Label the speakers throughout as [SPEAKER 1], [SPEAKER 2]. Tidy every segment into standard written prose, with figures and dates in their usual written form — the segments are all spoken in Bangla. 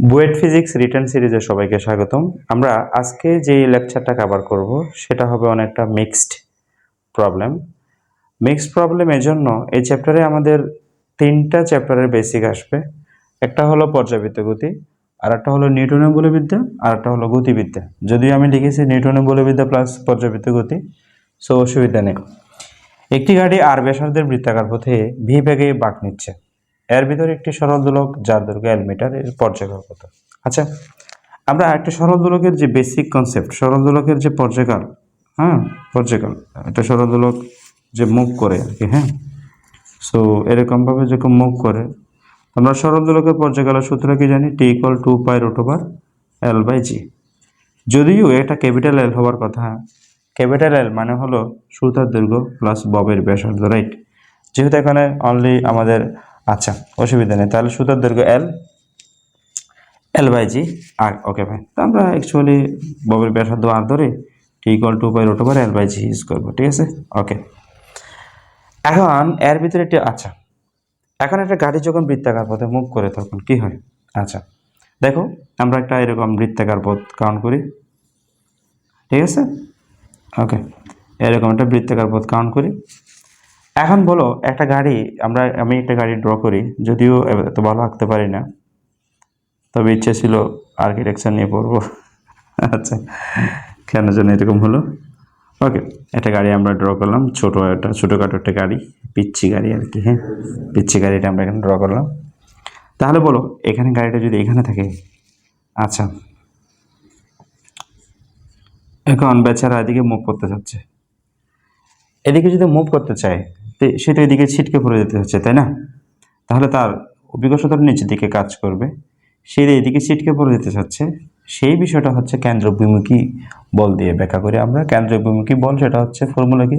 [SPEAKER 1] বুয়েট ফিজিক্স রিটেন সিরিজে সবাইকে স্বাগতম। আমরা আজকে যে লেকচারটা কভার করব সেটা হবে অনেকটা মিক্সড প্রবলেম। মিক্সড প্রবলেমের জন্য এই চ্যাপ্টারে আমাদের তিনটা চ্যাপ্টারের বেসিক আসবে। একটা হলো পর্যাবৃত্ত গতি, আর একটা হলো নিউটনের বলবিদ্যা, আর একটা হলো গতিবিদ্যা। যদিও আমি লিখেছি নিউটনের বলবিদ্যা প্লাস পর্যাবৃত্ত গতি, সো অসুবিধা নেই। একটি গাড়ি আর ব্যাসার্ধের বৃত্তাকার পথে ভি বেগে বাঁক নিচ্ছে। এর ভিতরে একটি সরল দোলক যার দৈর্ঘ্য L মিটার, এর পর্যায়কাল কত? আচ্ছা, আমরা একটা সরল দোলকের যে বেসিক কনসেপ্ট, সরল দোলকের যে পর্যায়কাল, পর্যায়কাল, একটা সরল দোলক যে মুভ করে আর কি, সো এরকমভাবে যখন মুভ করে, আমরা সরল দোলকের পর্যায়কালের সূত্র কি জানি? T=2π√L/g। যদিও এটা ক্যাপিটাল L হওয়ার কথা, ক্যাপিটাল L মানে হলো সুতার দৈর্ঘ্য প্লাস ববের ব্যাসার্ধ, রাইট? যেহেতু এখানে অনলি আমাদের, আচ্ছা অসুবিধা নেই, তাহলে সুতার দৈর্ঘ্য L/g আর ওকে ভাই। তো আমরা অ্যাকচুয়ালি ববের ব্যাসার্ধ আর ধরে T=2π√L/g ইউজ করবো, ঠিক আছে? ওকে, এখন এর ভিতরে একটি, আচ্ছা এখন একটা গাড়ি যখন বৃত্তাকার পথে মুভ করে তখন কি হয়? আচ্ছা দেখো, আমরা একটা এরকম বৃত্তাকার পথ কাউন্ট করি, ঠিক আছে? ওকে, এরকম একটা বৃত্তাকার পথ কাউন্ট করি। এখন বলো একটা গাড়ি, আমি একটা গাড়ি ড্র করি, যদিও এত ভালো আঁকতে পারি না, তবে ইচ্ছে ছিল আর্কিটেকচার নিয়ে পড়বো। আচ্ছা, কেন যেন এরকম হলো। ওকে, একটা গাড়ি আমরা ড্র করলাম, ছোটোখাটো একটা গাড়ি, পিচ্ছি গাড়ি আর কি, পিচ্ছি গাড়িটা আমরা এখানে ড্র করলাম। তাহলে বলো এখানে গাড়িটা যদি এখানে থাকে, আচ্ছা এখন বেচারা এদিকে মুভ করতে চাচ্ছে, এদিকে যদি মুভ করতে চায় সে তো এদিকে ছিটকে পড়ে যেতে হচ্ছে, তাই না? তাহলে তার অভিজ্ঞতার নিচের দিকে কাজ করবে, সে এদিকে ছিটকে পড়ে যেতে চাচ্ছে। সেই বিষয়টা হচ্ছে কেন্দ্রবিমুখী বল দিয়ে ব্যাখ্যা করি আমরা। কেন্দ্রবিমুখী বল সেটা হচ্ছে ফর্মুলা কি?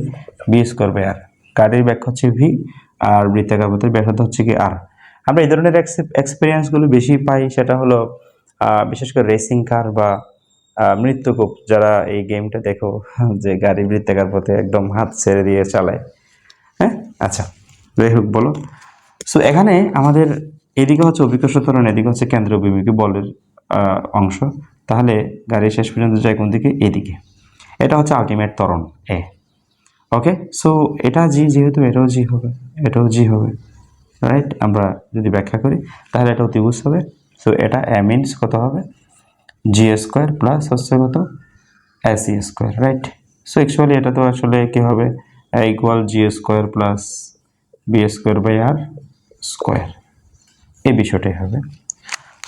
[SPEAKER 1] v²/r। গাড়ির ব্যাখ্যা হচ্ছে v, আর বৃত্তাকার পথের ব্যাসার্ধ হচ্ছে কি r। আমরা এই ধরনের এক্সপিরিয়েন্সগুলো বেশি পাই, সেটা হলো বিশেষ করে রেসিং কার বা মৃত্যুকূপ, যারা এই গেমটা দেখো, যে গাড়ি বৃত্তাকার পথে একদম হাত ছেড়ে দিয়ে চালায়। আচ্ছা যাই হোক, বলো। সো এখানে আমাদের এদিকে হচ্ছে অভিকর্ষ ত্বরণ, এদিকে হচ্ছে কেন্দ্রবিমুখী বলের অংশ। তাহলে গাড়ি শেষ পর্যন্ত যায় কোন দিকে? এদিকে। এটা হচ্ছে আলটিমেট ত্বরণ এ। ওকে, সো এটা জি, যেহেতু এটাও জি হবে, এটাও জি হবে, রাইট? আমরা যদি ব্যাখ্যা করি তাহলে এটা অতিভুজ হবে। সো এটা এ মিনস কত হবে? g² প্লাস হচ্ছে কত? ac², right? সো অ্যাকচুয়ালি এটা তো আসলে কি হবে? =g² প্লাস b²/r², এই বিষয়টাই হবে।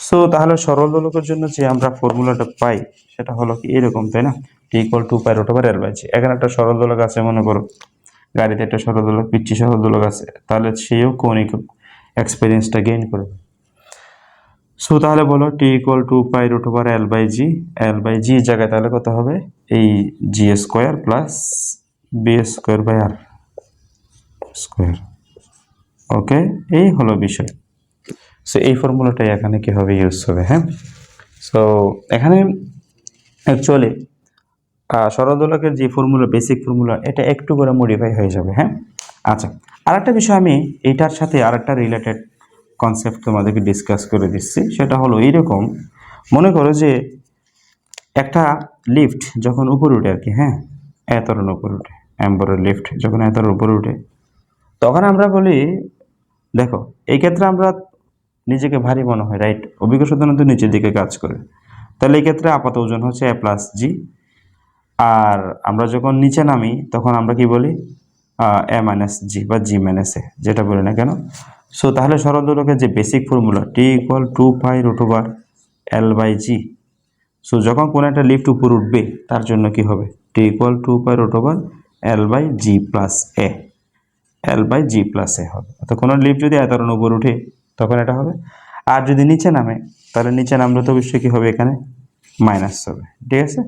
[SPEAKER 1] সো তাহলে সরল দোলকের জন্য যে আমরা ফর্মুলাটা পাই সেটা হলো কি এরকম, তাই না? T=2π√L/g। এখানে একটা সরল দোলক আছে, মনে করো গাড়িতে একটা সরল দোলক, পিচ্ছি সরল দোলক আছে, তাহলে সেও কৌণিক এক্সপিরিয়েন্সটা গেইন করবে। সো তাহলে বলো T=2π√L/g, L/g জায়গায় তাহলে কত হবে? এই g² প্লাস b²/r²। ওকে, এই হলো বিষয়। সো এই ফর্মুলাটাই এখানে কি হবে? ইউজ হবে। সো এখানে অ্যাকচুয়ালি সরল দোলকের যে ফর্মুলা, বেসিক ফর্মুলা, এটা একটু করে মডিফাই হয়ে যাবে। আচ্ছা, আরেকটা বিষয় আমি এটার সাথে আরেকটা রিলেটেড কনসেপ্ট তোমাদেরকে ডিসকাস করে দিচ্ছি। সেটা হলো এইরকম, মনে করো যে একটা লিফট যখন উপরে উঠে আর কি, এতরণ উপরে উঠে, এম্বরের লিফট যখন এতরণ উপরে উঠে, তখন আমরা বলি, দেখো এই ক্ষেত্রে আমরা নিজেকে ভারী মনে হয়, রাইট? অভিজ্ঞ সাধারণত নিচের দিকে কাজ করে, তাহলে এই ক্ষেত্রে আপাত ওজন হচ্ছে a+g। আর আমরা যখন নিচে নামি তখন আমরা কি বলি? a-g বা g-a, যেটা বলি না কেন। সো তাহলে সরল দোলকের যে বেসিক ফর্মুলা T=2π√L/g। সো যখন কোনো একটা লিফট উপর উঠবে তার জন্য কি হবে? T=2π√L/g প্লাস a, L/g+a হবে। অর্থাৎ কোনো লিফট যদি এতরণ উপর উঠে তখন এটা হবে। আর যদি নিচে নামে তাহলে নিচে নামলে তো অবশ্যই কী হবে? এখানে মাইনাস হবে, ঠিক আছে?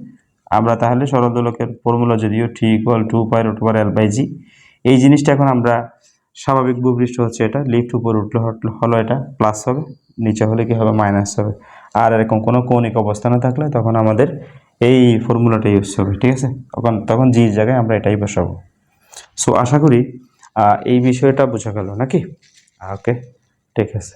[SPEAKER 1] আমরা তাহলে সরল দোলকের ফর্মুলা যদিও T=2π√L/g, এই জিনিসটা এখন আমরা স্বাভাবিক ভূপৃষ্ঠ হচ্ছে এটা, লিফট উপর উঠলে হলো এটা প্লাস হবে, নিচে হলে কি হবে? মাইনাস হবে। আর এরকম কোনো কৌণিক অবস্থানে থাকলে তখন আমাদের এই ফর্মুলাটা ইউজ হবে, ঠিক আছে? তখন জি জায়গায় আমরা এটাই বসাবো। সো আশা করি এই বিষয়টা বোঝা গেল নাকি? ওকে, ঠিক আছে,